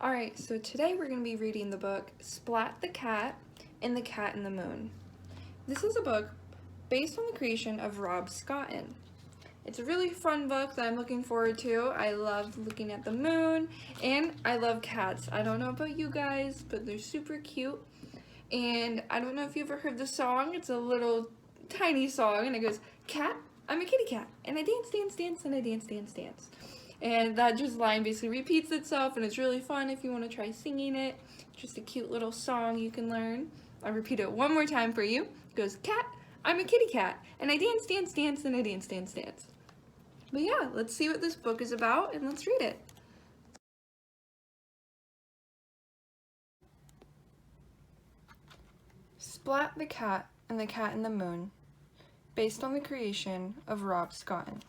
Alright, so today we're going to be reading the book Splat the Cat and the Cat in the Moon. This is a book based on the creation of Rob Scotton. It's a really fun book that I'm looking forward to. I love looking at the moon and I love cats. I don't know about you guys, but they're super cute. And I don't know if you ever heard the song. It's a little tiny song and it goes, "Cat, I'm a kitty cat, and I dance, dance, dance, and I dance, dance, dance." And that just line basically repeats itself, and it's really fun if you want to try singing it. Just a cute little song you can learn. I'll repeat it one more time for you. It goes, "Cat, I'm a kitty cat, and I dance, dance, dance, and I dance, dance, dance." But yeah, let's see what this book is about, and let's read it. Splat the Cat and the Cat in the Moon, based on the creation of Rob Scotton.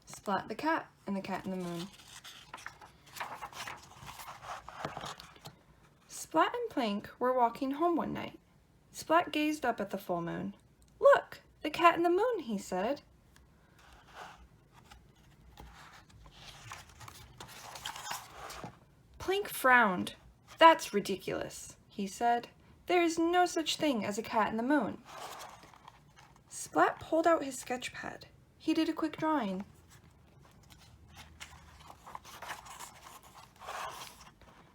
Splat the Cat and the Cat in the Moon. Splat and Plank were walking home one night. Splat gazed up at the full moon. "Look, the cat in the moon," he said. Plank frowned. "That's ridiculous," he said. "There is no such thing as a cat in the moon." Splat pulled out his sketch pad. He did a quick drawing.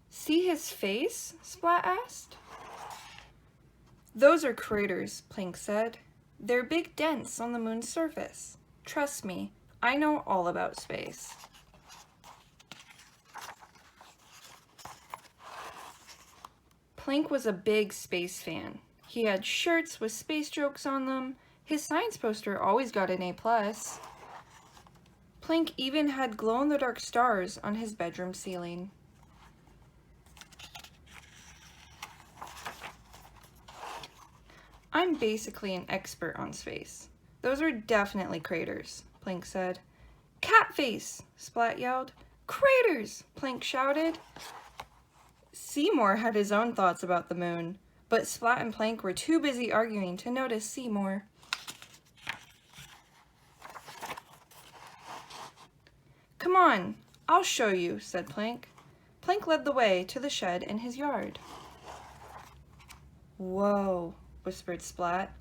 "See his face?" Splat asked. "Those are craters," Plank said. "They're big dents on the moon's surface. Trust me, I know all about space." Plank was a big space fan. He had shirts with space jokes on them. His science poster always got an A+. Plank even had glow-in-the-dark stars on his bedroom ceiling. "I'm basically an expert on space. Those are definitely craters," Plank said. "Cat face!" Splat yelled. "Craters!" Plank shouted. Seymour had his own thoughts about the moon, but Splat and Plank were too busy arguing to notice Seymour. "Come on, I'll show you," said Plank. Plank led the way to the shed in his yard. "Whoa," whispered Splat.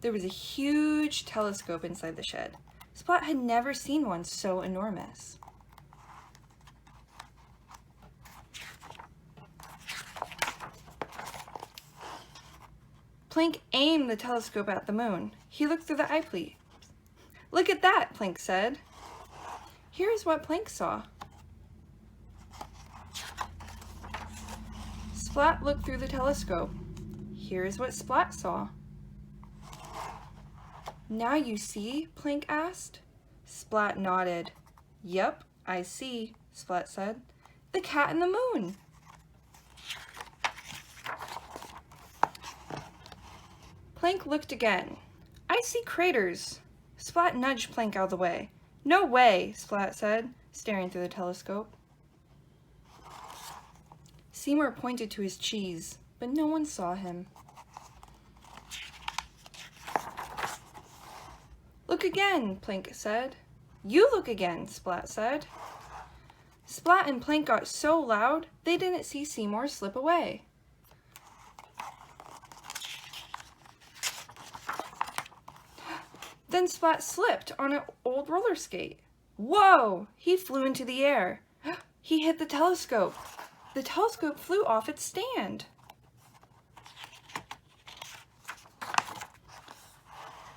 There was a huge telescope inside the shed. Splat had never seen one so enormous. Plank aimed the telescope at the moon. He looked through the eyepiece. "Look at that," Plank said. Here's what Plank saw. Splat looked through the telescope. Here's what Splat saw. "Now you see?" Plank asked. Splat nodded. "Yep, I see," Splat said. "The cat in the moon." Plank looked again. "I see craters." Splat nudged Plank out of the way. "No way," Splat said, staring through the telescope. Seymour pointed to his cheese, but no one saw him. "Look again," Plank said. "You look again," Splat said. Splat and Plank got so loud they didn't see Seymour slip away. Then Splat slipped on an old roller skate. Whoa! He flew into the air. He hit the telescope. The telescope flew off its stand.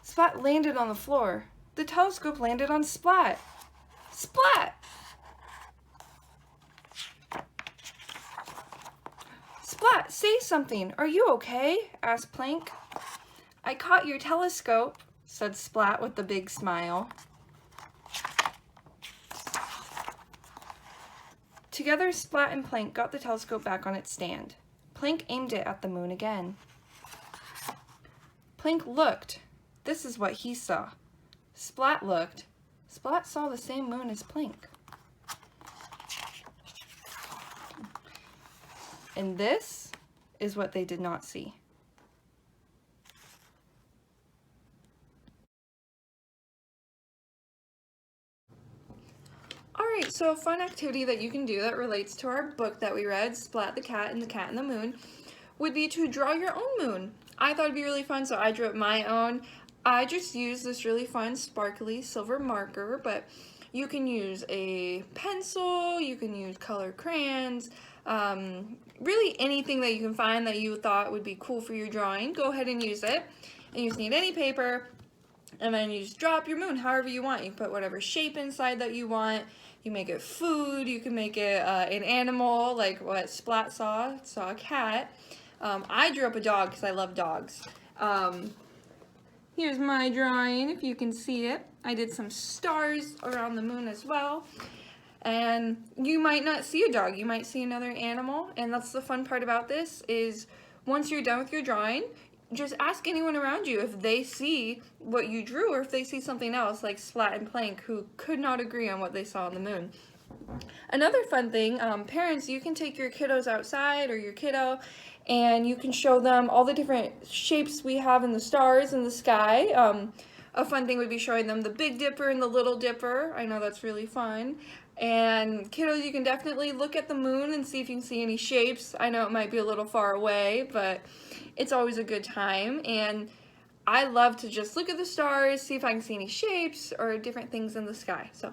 Splat landed on the floor. The telescope landed on Splat. Splat! "Splat, say something. Are you okay?" asked Plank. "I caught your telescope," said Splat with a big smile. Together, Splat and Plank got the telescope back on its stand. Plank aimed it at the moon again. Plank looked. This is what he saw. Splat looked. Splat saw the same moon as Plank. And this is what they did not see. So a fun activity that you can do that relates to our book that we read, Splat the Cat and the Cat and the Moon, would be to draw your own moon. I thought it'd be really fun, so I drew up my own. I just used this really fun sparkly silver marker, but you can use a pencil, you can use colored crayons, really anything that you can find that you thought would be cool for your drawing. Go ahead and use it. And you just need any paper, and then you just draw up your moon however you want. You can put whatever shape inside that you want. You make it food, you can make it an animal, like what Splat saw a cat. I drew up a dog because I love dogs. Here's my drawing, if you can see it. I did some stars around the moon as well. And you might not see a dog, you might see another animal. And that's the fun part about this, is once you're done with your drawing, just ask anyone around you if they see what you drew or if they see something else, like Splat and Plank, who could not agree on what they saw on the moon. Another fun thing, parents, you can take your kiddos outside or your kiddo and you can show them all the different shapes we have in the stars in the sky. A fun thing would be showing them the Big Dipper and the Little Dipper. I know that's really fun. And kiddos, you can definitely look at the moon and see if you can see any shapes. I know it might be a little far away, but it's always a good time. And I love to just look at the stars, see if I can see any shapes or different things in the sky. So